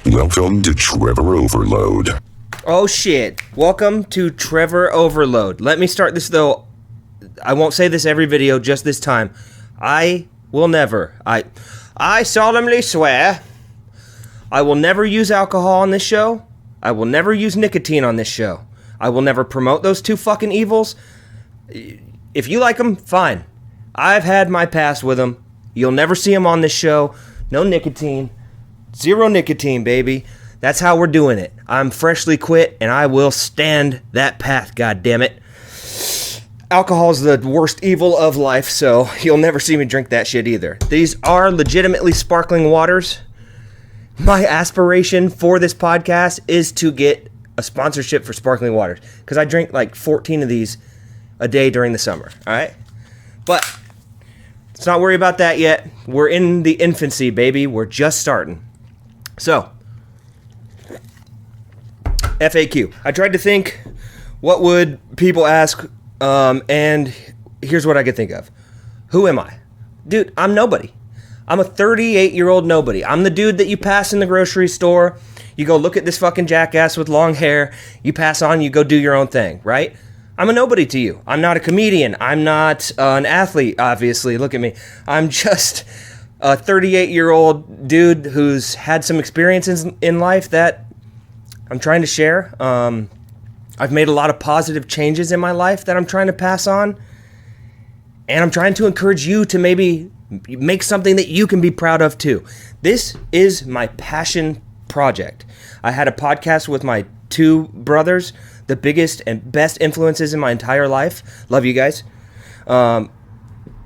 Welcome to Trevor Overload. Oh shit. Welcome to Trevor Overload. Let me start this though. I won't say this every video, just this time. I solemnly swear I will never use alcohol on this show. I will never use nicotine on this show. I will never promote those two fucking evils. If you like them, fine. I've had my past with them. You'll never see them on this show. No nicotine. Zero nicotine, baby. That's how we're doing it. I'm freshly quit, and I will stand that path, goddammit. Alcohol is the worst evil of life, so you'll never see me drink that shit either. These are legitimately sparkling waters. My aspiration for this podcast is to get a sponsorship for sparkling waters, because I drink like 14 of these a day during the summer, all right? But let's not worry about that yet. We're in the infancy, baby. We're just starting. So, FAQ. I tried to think, what would people ask, and here's what I could think of. Who am I? Dude, I'm nobody. I'm a 38-year-old nobody. I'm the dude that you pass in the grocery store. You go look at this fucking jackass with long hair. You pass on, you go do your own thing, right? I'm a nobody to you. I'm not a comedian. I'm not an athlete, obviously. Look at me. I'm just a 38-year-old dude who's had some experiences in life that I'm trying to share. I've made a lot of positive changes in my life that I'm trying to pass on. And I'm trying to encourage you to maybe make something that you can be proud of too. This is my passion project. I had a podcast with my two brothers, the biggest and best influences in my entire life. Love you guys.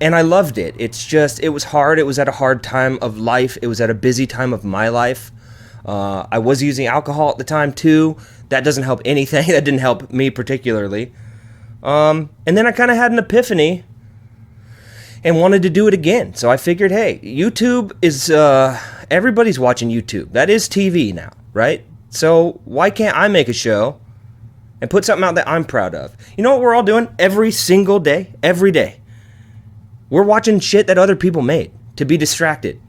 And I loved it. It was hard. It was at a hard time of life. It was at a busy time of my life. I was using alcohol at the time too. That doesn't help anything. That didn't help me particularly. And then I kind of had an epiphany and wanted to do it again. So I figured, hey, YouTube is, everybody's watching YouTube. That is TV now, right? So why can't I make a show and put something out that I'm proud of? You know what we're all doing every single day? Every day. We're watching shit that other people made to be distracted.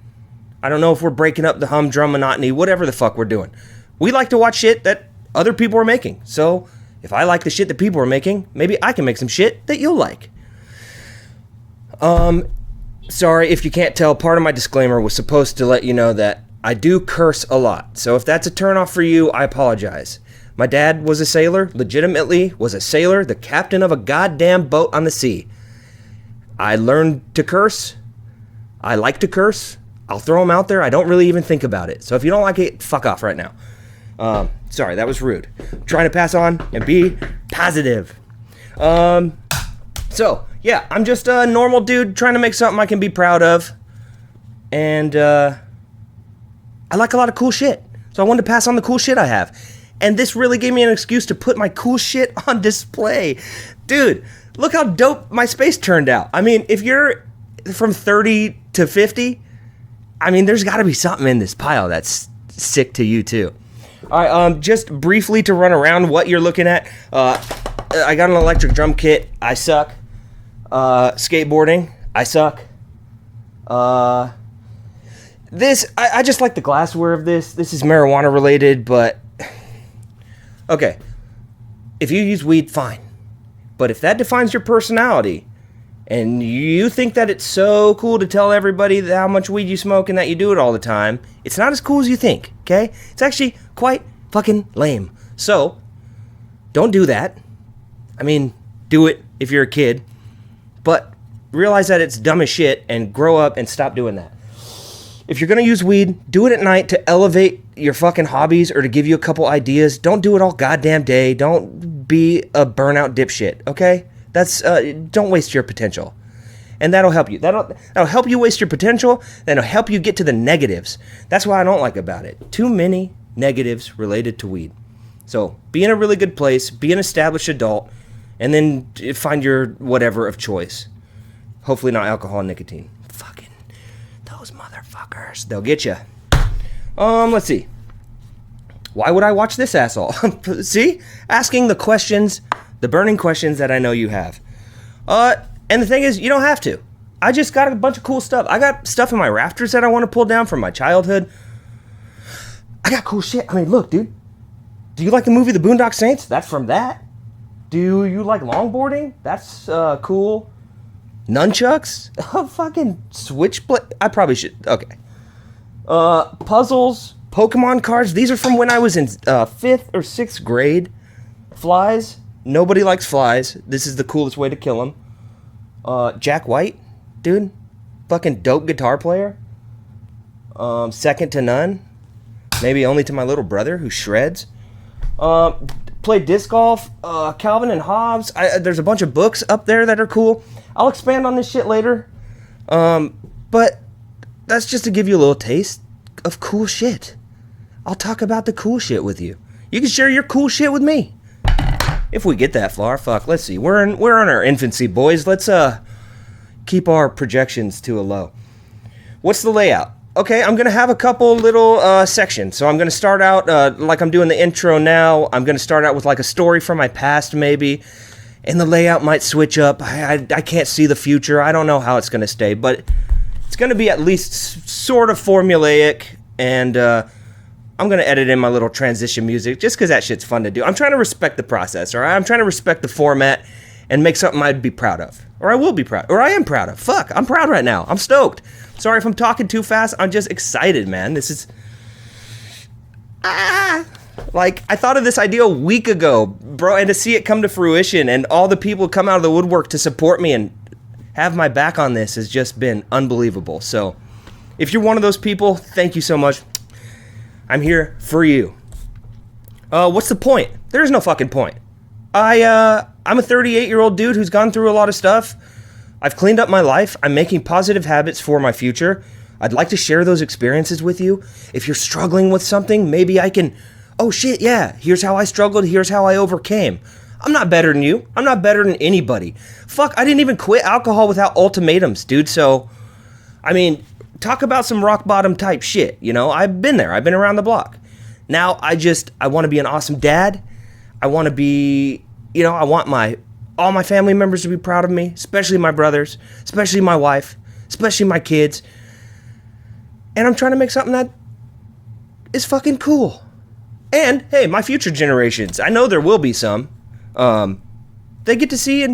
I don't know if we're breaking up the humdrum monotony, whatever the fuck we're doing. We like to watch shit that other people are making. So if I like the shit that people are making, maybe I can make some shit that you'll like. Sorry if you can't tell, part of my disclaimer was supposed to let you know that I do curse a lot. So if that's a turnoff for you, I apologize. My dad was a sailor, legitimately was a sailor, the captain of a goddamn boat on the sea. I learned to curse. I like to curse. I'll throw them out there. I don't really even think about it. So if you don't like it, fuck off right now. Sorry, that was rude. I'm trying to pass on and be positive. So, yeah, I'm just a normal dude trying to make something I can be proud of. And I like a lot of cool shit. So I wanted to pass on the cool shit I have. And this really gave me an excuse to put my cool shit on display. Dude, look how dope my space turned out. I mean, if you're from 30 to 50, I mean, there's got to be something in this pile that's sick to you too. All right, just briefly to run around what you're looking at. I got an electric drum kit. I suck. Skateboarding. I suck. I just like the glassware of this. This is marijuana related, but okay. If you use weed, fine. But if that defines your personality, and you think that it's so cool to tell everybody how much weed you smoke and that you do it all the time, it's not as cool as you think, okay? It's actually quite fucking lame. So, don't do that. I mean, do it if you're a kid, but realize that it's dumb as shit and grow up and stop doing that. If you're gonna use weed, do it at night to elevate your fucking hobbies or to give you a couple ideas. Don't do it all goddamn day. Don't be a burnout dipshit, okay? That's don't waste your potential, and that'll help you. That'll help you waste your potential. That'll help you get to the negatives. That's what I don't like about it. Too many negatives related to weed. So be in a really good place. Be an established adult, and then find your whatever of choice. Hopefully not alcohol and nicotine. Fucking those motherfuckers. They'll get you. Let's see. Why would I watch this asshole? See? Asking the questions, the burning questions that I know you have. And the thing is, you don't have to. I just got a bunch of cool stuff. I got stuff in my rafters that I want to pull down from my childhood. I got cool shit. I mean, look, dude. Do you like the movie The Boondock Saints? That's from that. Do you like longboarding? That's cool. Nunchucks? Fucking switchblade. I probably should. Okay. Puzzles, Pokemon cards. These are from when I was in 5th or 6th grade. Flies. Nobody likes flies. This is the coolest way to kill them. Jack White, dude. Fucking dope guitar player. Second to none. Maybe only to my little brother who shreds. Played disc golf. Calvin and Hobbes. There's a bunch of books up there that are cool. I'll expand on this shit later. But that's just to give you a little taste of cool shit. I'll talk about the cool shit with you. You can share your cool shit with me. If we get that far, fuck, let's see. We're in our infancy, boys. Let's keep our projections to a low. What's the layout? Okay, I'm going to have a couple little sections. So I'm going to start out like I'm doing the intro now. I'm going to start out with like a story from my past maybe. And the layout might switch up. I can't see the future. I don't know how it's going to stay. But it's going to be at least sort of formulaic. And I'm going to edit in my little transition music just because that shit's fun to do. I'm trying to respect the process, all right? I'm trying to respect the format and make something I'd be proud of. Or I will be proud. Or I am proud of. Fuck, I'm proud right now. I'm stoked. Sorry if I'm talking too fast. I'm just excited, man. This is... Like, I thought of this idea a week ago, bro, and to see it come to fruition and all the people come out of the woodwork to support me and have my back on this has just been unbelievable. So, if you're one of those people, thank you so much. I'm here for you. What's the point? There's no fucking point. I'm a 38-year-old dude who's gone through a lot of stuff. I've cleaned up my life. I'm making positive habits for my future. I'd like to share those experiences with you. If you're struggling with something, maybe I can... Oh shit, yeah, here's how I struggled, here's how I overcame. I'm not better than you. I'm not better than anybody. Fuck, I didn't even quit alcohol without ultimatums, dude, so... I mean, talk about some rock bottom type shit, you know? I've been there. I've been around the block. Now, I want to be an awesome dad. I want to be... You know, I want all my family members to be proud of me, especially my brothers, especially my wife, especially my kids. And I'm trying to make something that is fucking cool. And, hey, my future generations, I know there will be some. They get to see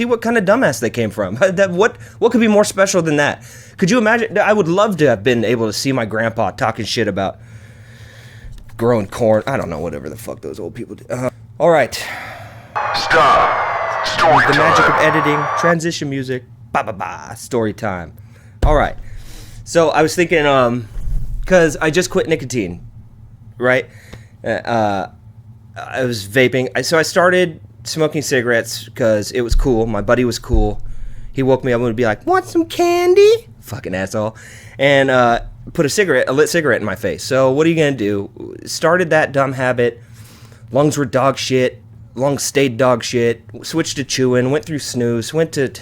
what kind of dumbass they came from. What could be more special than that? Could you imagine? I would love to have been able to see my grandpa talking shit about growing corn. I don't know, whatever the fuck those old people do. All right. Stop. Story The time. magic of editing, transition music, story time. All right. So I was thinking, because I just quit nicotine, right? I was vaping. So I started smoking cigarettes because it was cool. My buddy was cool. He woke me up and would be like, "Want some candy?" Fucking asshole. And put a lit cigarette in my face. So what are you going to do? Started that dumb habit. Lungs were dog shit. Lungs stayed dog shit. Switched to chewing. Went through snooze. Went to...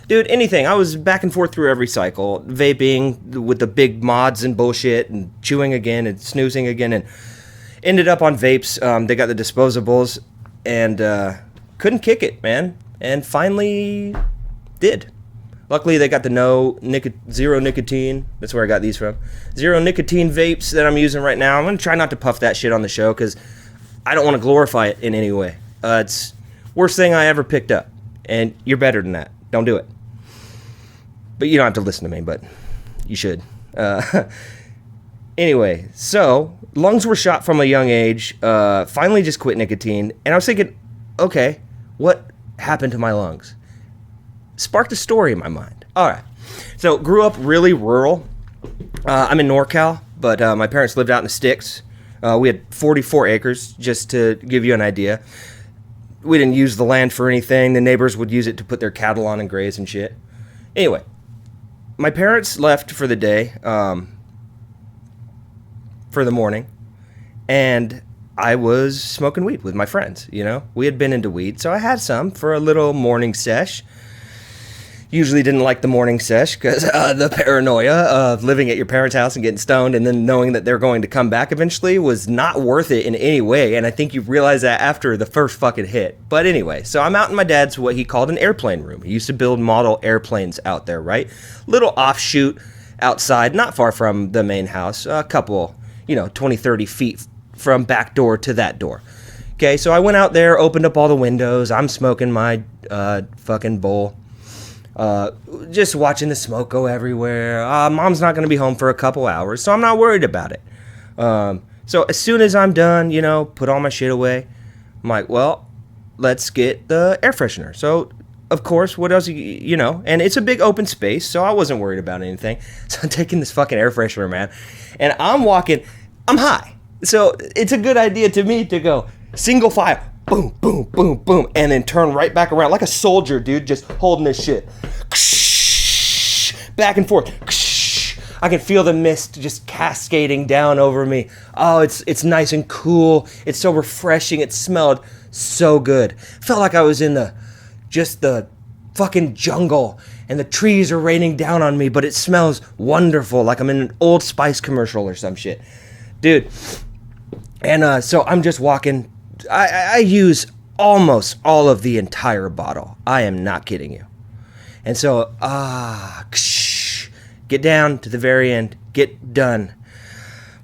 Dude, anything. I was back and forth through every cycle. Vaping with the big mods and bullshit. And chewing again. And snoozing again. And ended up on vapes. They got the disposables. And couldn't kick it, man. And finally did. Luckily, they got the zero nicotine. That's where I got these from. Zero nicotine vapes that I'm using right now. I'm going to try not to puff that shit on the show because I don't want to glorify it in any way. It's worst thing I ever picked up. And you're better than that. Don't do it. But you don't have to listen to me, but you should. Anyway, so lungs were shot from a young age. Finally just quit nicotine. And I was thinking, okay, what happened to my lungs? Sparked a story in my mind. All right. So grew up really rural. I'm in NorCal, but my parents lived out in the sticks. We had 44 acres, just to give you an idea. We didn't use the land for anything. The neighbors would use it to put their cattle on and graze and shit. Anyway, my parents left for the day, for the morning, and I was smoking weed with my friends, you know? We had been into weed, so I had some for a little morning sesh. Usually didn't like the morning sesh because the paranoia of living at your parents' house and getting stoned and then knowing that they're going to come back eventually was not worth it in any way. And I think you realize that after the first fucking hit. But anyway, so I'm out in my dad's what he called an airplane room. He used to build model airplanes out there, right? Little offshoot outside, not far from the main house. A couple, 20, 30 feet from back door to that door. Okay, so I went out there, opened up all the windows. I'm smoking my fucking bowl. Just watching the smoke go everywhere. Mom's not going to be home for a couple hours, so I'm not worried about it. So as soon as I'm done, put all my shit away, I'm like, well, let's get the air freshener. So, of course, what else, and it's a big open space, so I wasn't worried about anything. So I'm taking this fucking air freshener, man, and I'm high. So it's a good idea to me to go single file, boom, boom, boom, boom, and then turn right back around like a soldier, dude, just holding this shit. Back and forth. I can feel the mist just cascading down over me. Oh, it's nice and cool. It's so refreshing. It smelled so good. Felt like I was in the fucking jungle and the trees are raining down on me, but it smells wonderful, like I'm in an Old Spice commercial or some shit. Dude. And so I'm just walking. I use almost all of the entire bottle. I am not kidding you. And so, get down to the very end, get done.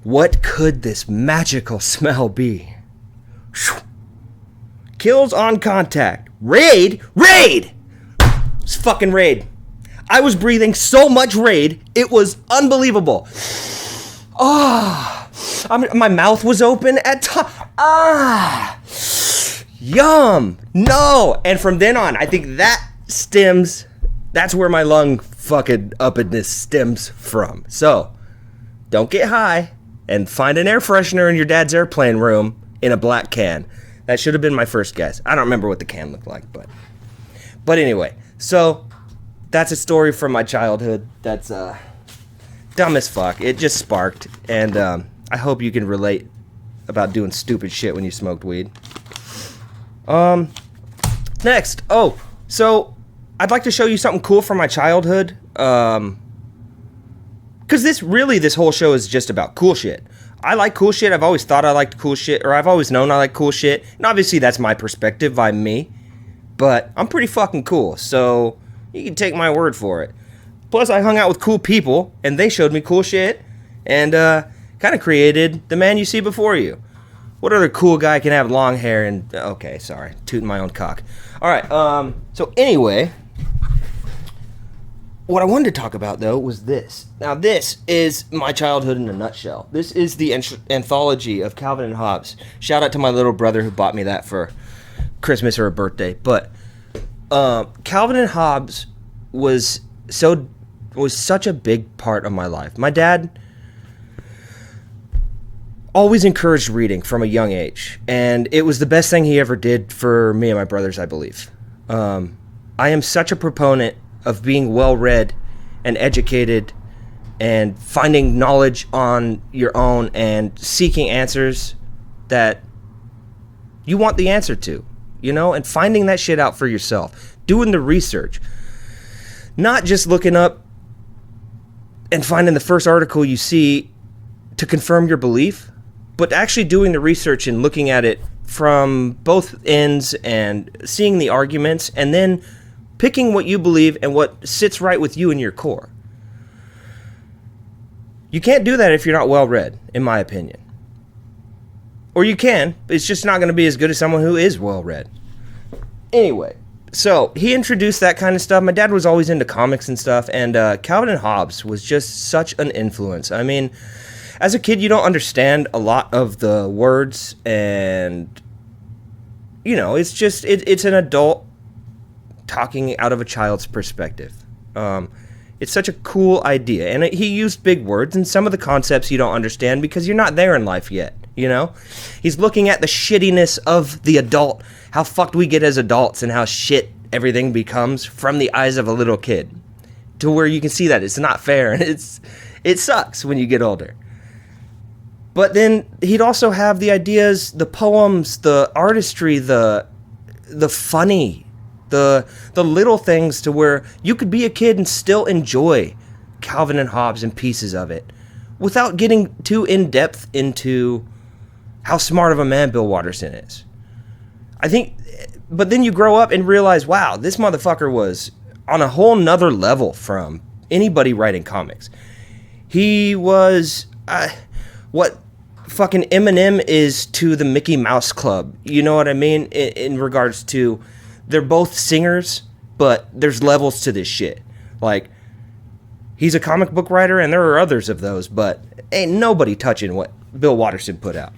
What could this magical smell be? Kills on contact. Raid! It's fucking Raid. I was breathing so much Raid, it was unbelievable. My mouth was open at times. Yum. No. And from then on, I think that's where my lung fucking uppedness stems from. So, don't get high and find an air freshener in your dad's airplane room in a black can. That should have been my first guess. I don't remember what the can looked like, but anyway. So, that's a story from my childhood that's dumb as fuck. It just sparked, and I hope you can relate about doing stupid shit when you smoked weed. Next. So I'd like to show you something cool from my childhood. Because this whole show is just about cool shit. I like cool shit. I've always thought I liked cool shit, or I've always known I like cool shit. And obviously that's my perspective. I'm me. But I'm pretty fucking cool, so you can take my word for it. Plus, I hung out with cool people, and they showed me cool shit, and kind of created the man you see before you. What other cool guy can have long hair and... Okay, sorry. Tooting my own cock. All right, so anyway, what I wanted to talk about, though, was this. Now, this is my childhood in a nutshell. This is the anthology of Calvin and Hobbes. Shout out to my little brother who bought me that for Christmas or a birthday. But Calvin and Hobbes was such a big part of my life. My dad always encouraged reading from a young age, and it was the best thing he ever did for me and my brothers, I believe. I am such a proponent of being well-read and educated and finding knowledge on your own and seeking answers that you want the answer to, and finding that shit out for yourself, doing the research, not just looking up and finding the first article you see to confirm your belief, but actually doing the research and looking at it from both ends and seeing the arguments and then picking what you believe and what sits right with you in your core. You can't do that if you're not well read, in my opinion. Or you can, but it's just not going to be as good as someone who is well read. Anyway, so he introduced that kind of stuff. My dad was always into comics and stuff, and Calvin and Hobbes was just such an influence. I mean, as a kid, you don't understand a lot of the words, and it's just it's an adult talking out of a child's perspective. It's such a cool idea, and he used big words, and some of the concepts you don't understand because you're not there in life yet. He's looking at the shittiness of the adult, how fucked we get as adults, and how shit everything becomes from the eyes of a little kid, to where you can see that it's not fair, and it sucks when you get older. But then he'd also have the ideas, the poems, the artistry, the funny, the little things to where you could be a kid and still enjoy Calvin and Hobbes and pieces of it without getting too in-depth into how smart of a man Bill Watterson is. I think, but then you grow up and realize, wow, this motherfucker was on a whole nother level from anybody writing comics. He was, what fucking Eminem is to the Mickey Mouse Club. You know what I mean? In regards to, they're both singers, but there's levels to this shit. Like, he's a comic book writer, and there are others of those, but ain't nobody touching what Bill Watterson put out.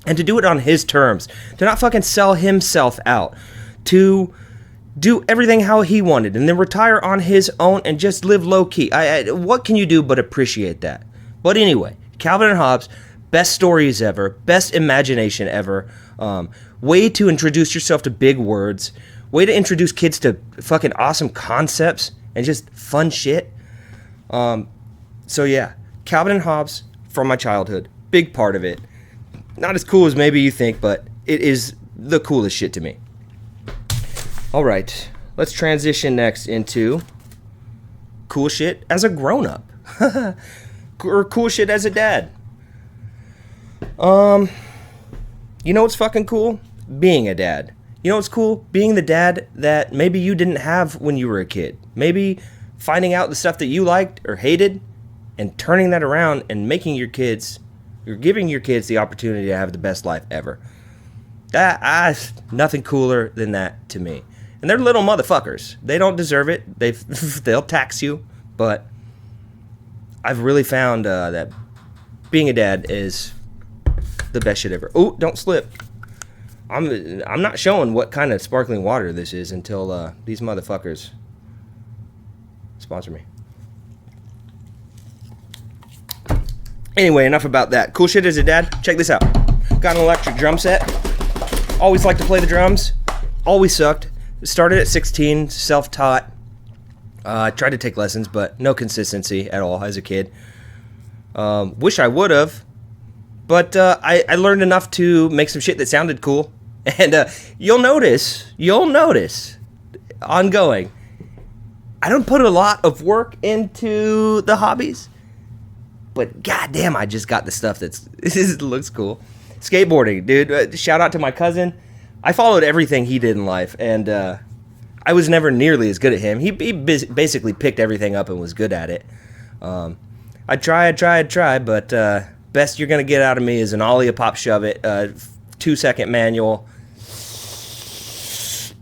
And to do it on his terms, to not fucking sell himself out, to do everything how he wanted, and then retire on his own and just live low-key. What can you do but appreciate that? But anyway, Calvin and Hobbes, best stories ever, best imagination ever, way to introduce yourself to big words, way to introduce kids to fucking awesome concepts and just fun shit. So yeah, Calvin and Hobbes from my childhood, big part of it. Not as cool as maybe you think, but it is the coolest shit to me. All right, let's transition next into cool shit as a grown-up. Or cool shit as a dad. You know what's fucking cool? Being a dad. You know what's cool? Being the dad that maybe you didn't have when you were a kid. Maybe finding out the stuff that you liked or hated and turning that around and making your kids, you're giving your kids the opportunity to have the best life ever. Nothing cooler than that to me. And they're little motherfuckers. They don't deserve it. They'll tax you. But I've really found that being a dad is the best shit ever. Oh, don't slip. I'm not showing what kind of sparkling water this is until these motherfuckers sponsor me. Anyway, enough about that. Cool shit as a dad. Check this out. Got an electric drum set. Always liked to play the drums. Always sucked. Started at 16, self-taught. Tried to take lessons, but no consistency at all as a kid. Wish I would have. But I learned enough to make some shit that sounded cool. And you'll notice, ongoing, I don't put a lot of work into the hobbies. But goddamn, I just got the stuff that looks cool. Skateboarding, dude. Shout out to my cousin. I followed everything he did in life, and I was never nearly as good at him. He basically picked everything up and was good at it. I try, but best you're going to get out of me is an ollie, a pop, shove it, 2-second manual,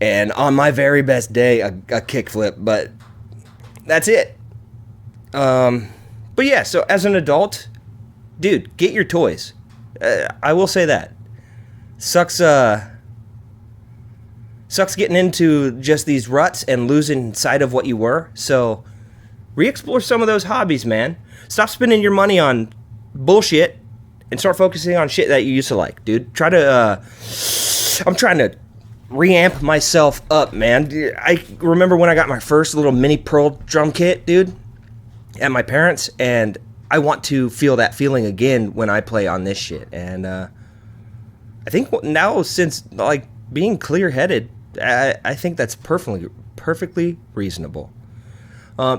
and on my very best day, a kickflip, but that's it. But yeah, so as an adult, dude, get your toys. I will say that. Sucks getting into just these ruts and losing sight of what you were. So re-explore some of those hobbies, man. Stop spending your money on bullshit and start focusing on shit that you used to like, dude. I'm trying to reamp myself up, man. I remember when I got my first little mini Pearl drum kit, dude, at my parents', and I want to feel that feeling again when I play on this shit. And I think now, since like being clear-headed, I think that's perfectly reasonable.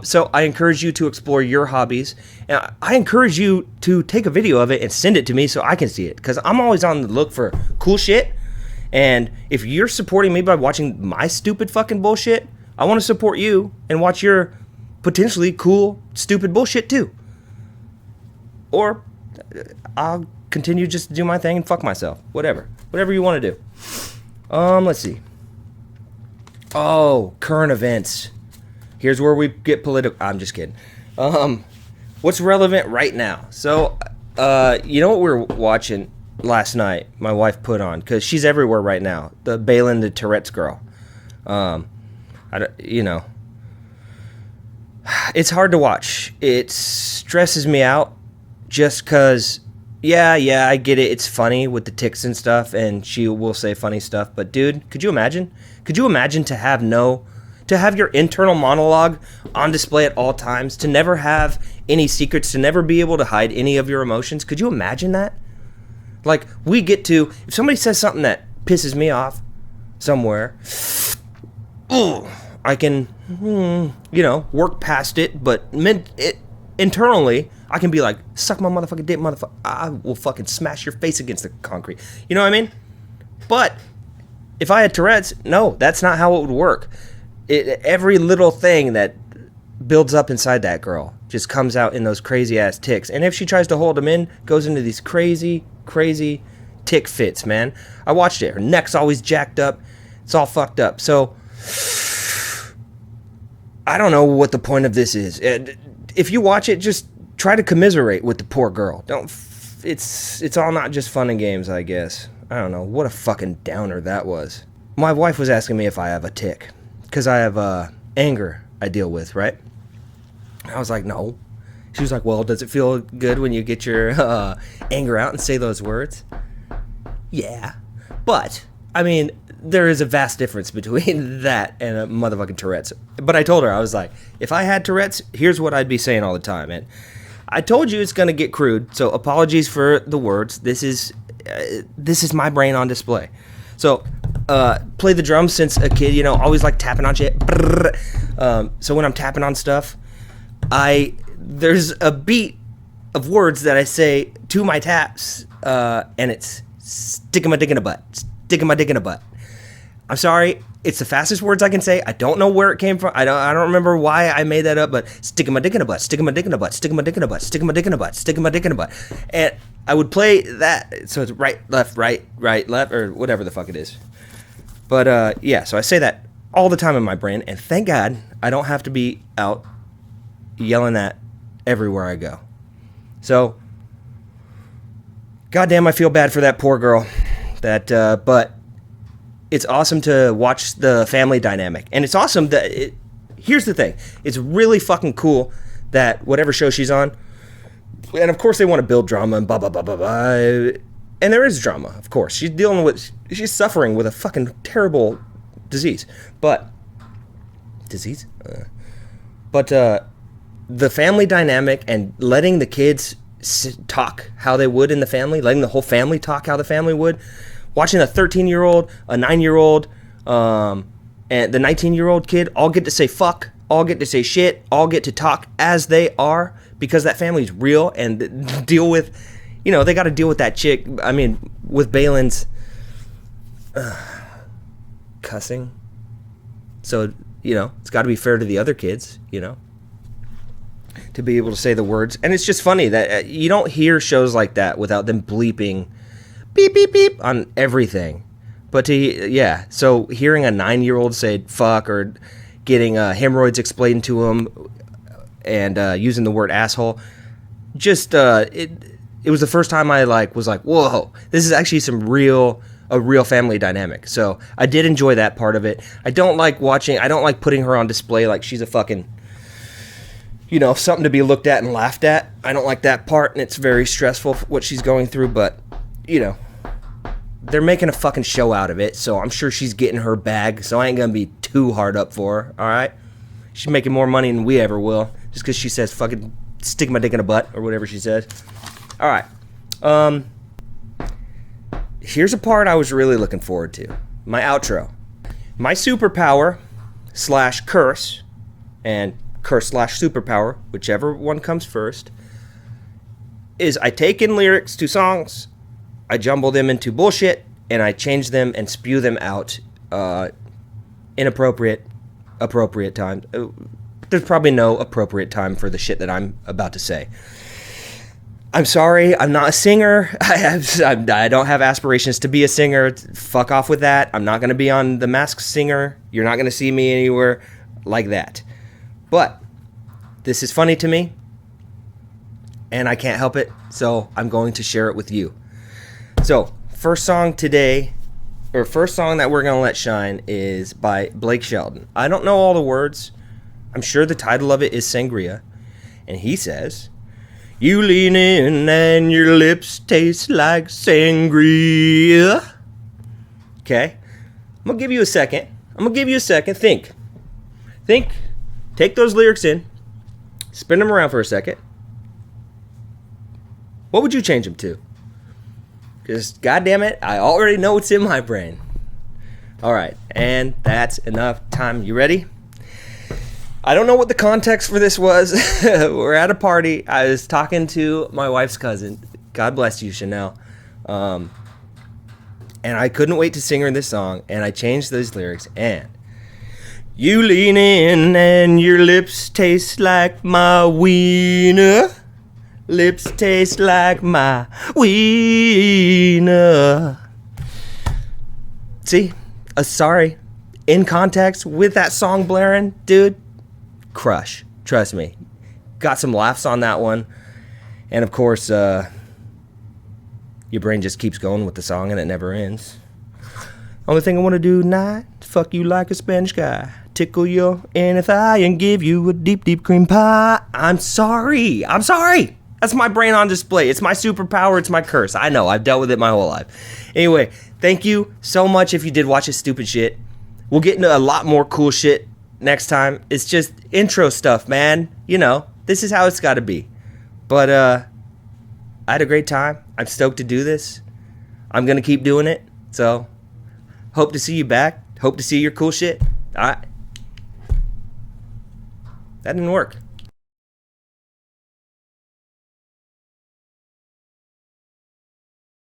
So I encourage you to explore your hobbies, and I encourage you to take a video of it and send it to me so I can see it, because I'm always on the look for cool shit. And if you're supporting me by watching my stupid fucking bullshit, I want to support you and watch your potentially cool, stupid bullshit too. Or I'll continue just to do my thing and fuck myself. Whatever you want to do. Let's see. Oh, current events. Here's where we get political. I'm just kidding. What's relevant right now? So, you know what we were watching last night? My wife put on, because she's everywhere right now. The Balin the Tourette's girl. It's hard to watch. It stresses me out, just because. Yeah, I get it. It's funny with the ticks and stuff, and she will say funny stuff. But dude, could you imagine? Could you imagine to have your internal monologue on display at all times, to never have any secrets, to never be able to hide any of your emotions? Could you imagine that? Like, we get to, if somebody says something that pisses me off somewhere, I can, work past it, but internally, I can be like, suck my motherfucking dick, motherfucker. I will fucking smash your face against the concrete. You know what I mean? But if I had Tourette's, no, that's not how it would work. Every little thing that builds up inside that girl just comes out in those crazy ass ticks. And if she tries to hold them in, goes into these crazy tick fits, man. I watched it. Her neck's always jacked up. It's all fucked up. So I don't know what the point of this is. If you watch it, just try to commiserate with the poor girl. It's all not just fun and games, I guess. I don't know. What a fucking downer that was. My wife was asking me if I have a tick, because I have anger I deal with, right? I was like, no. She was like, well, does it feel good when you get your anger out and say those words? Yeah. But, I mean, there is a vast difference between that and a motherfucking Tourette's. But I told her, I was like, if I had Tourette's, here's what I'd be saying all the time. And I told you it's going to get crude, so apologies for the words. This is my brain on display. So, play the drums since a kid, you know, always like tapping on shit. So when I'm tapping on stuff, there's a beat of words that I say to my taps, and it's sticking my dick in a butt, sticking my dick in a butt. I'm sorry, it's the fastest words I can say. I don't know where it came from. I don't remember why I made that up, but sticking my dick in a butt, sticking my dick in a butt, sticking my dick in a butt, sticking my dick in a butt, sticking my dick in a butt. And I would play that, so it's right, left, or whatever the fuck it is. But yeah, so I say that all the time in my brain, and thank God I don't have to be out yelling that everywhere I go. So, goddamn, I feel bad for that poor girl. But it's awesome to watch the family dynamic, and it's awesome that here's the thing: it's really fucking cool that whatever show she's on, and of course they want to build drama and blah blah blah blah blah, and there is drama, of course. She's suffering with a fucking terrible disease, but the family dynamic and letting the kids talk how they would in the family, letting the whole family talk how the family would, watching a 13-year-old, a 9-year-old, and the 19-year-old kid all get to say fuck, all get to say shit, all get to talk as they are, because that family's real, and deal with, you know, they got to deal with that chick. I mean, with Balin's cussing. So, you know, it's got to be fair to the other kids, you know, to be able to say the words. And it's just funny that you don't hear shows like that without them bleeping beep, beep, beep on everything. But so hearing a 9-year-old say fuck, or getting hemorrhoids explained to him, and using the word asshole, just, it was the first time I was like, whoa, this is actually a real family dynamic. So I did enjoy that part of it. I don't like putting her on display like she's a fucking, you know, something to be looked at and laughed at. I don't like that part, and it's very stressful what she's going through, but, you know, they're making a fucking show out of it, so I'm sure she's getting her bag, so I ain't gonna be too hard up for her, alright? She's making more money than we ever will, just because she says fucking stick my dick in a butt, or whatever she says. Alright, here's a part I was really looking forward to. My outro. My superpower / curse, and curse / superpower, whichever one comes first, is I take in lyrics to songs, I jumble them into bullshit, and I change them and spew them out inappropriate time. There's probably no appropriate time for the shit that I'm about to say. I'm sorry, I'm not a singer. I don't have aspirations to be a singer. Fuck off with that. I'm not going to be on The Masked Singer. You're not going to see me anywhere like that. But this is funny to me, and I can't help it, so I'm going to share it with you. So, first song that we're going to let shine is by Blake Shelton. I don't know all the words. I'm sure the title of it is Sangria. And he says, "You lean in and your lips taste like sangria." Okay? I'm going to give you a second. Think. Take those lyrics in. Spin them around for a second. What would you change them to? Because, goddammit, I already know what's in my brain. Alright, and that's enough time. You ready? I don't know what the context for this was. We're at a party. I was talking to my wife's cousin. God bless you, Chanel. And I couldn't wait to sing her this song, and I changed those lyrics, and You lean in and your lips taste like my wiener. Lips taste like my wiener. See? Sorry. In context with that song blaring, dude, crush. Trust me. Got some laughs on that one. And of course, your brain just keeps going with the song and it never ends. Only thing I want to do tonight is fuck you like a Spanish guy. Tickle your inner thigh and give you a deep, deep cream pie. I'm sorry. That's my brain on display. It's my superpower. It's my curse. I know. I've dealt with it my whole life. Anyway, thank you so much if you did watch this stupid shit. We'll get into a lot more cool shit next time. It's just intro stuff, man. You know, this is how it's got to be. But I had a great time. I'm stoked to do this. I'm going to keep doing it. So, hope to see you back. Hope to see your cool shit. All right. That didn't work.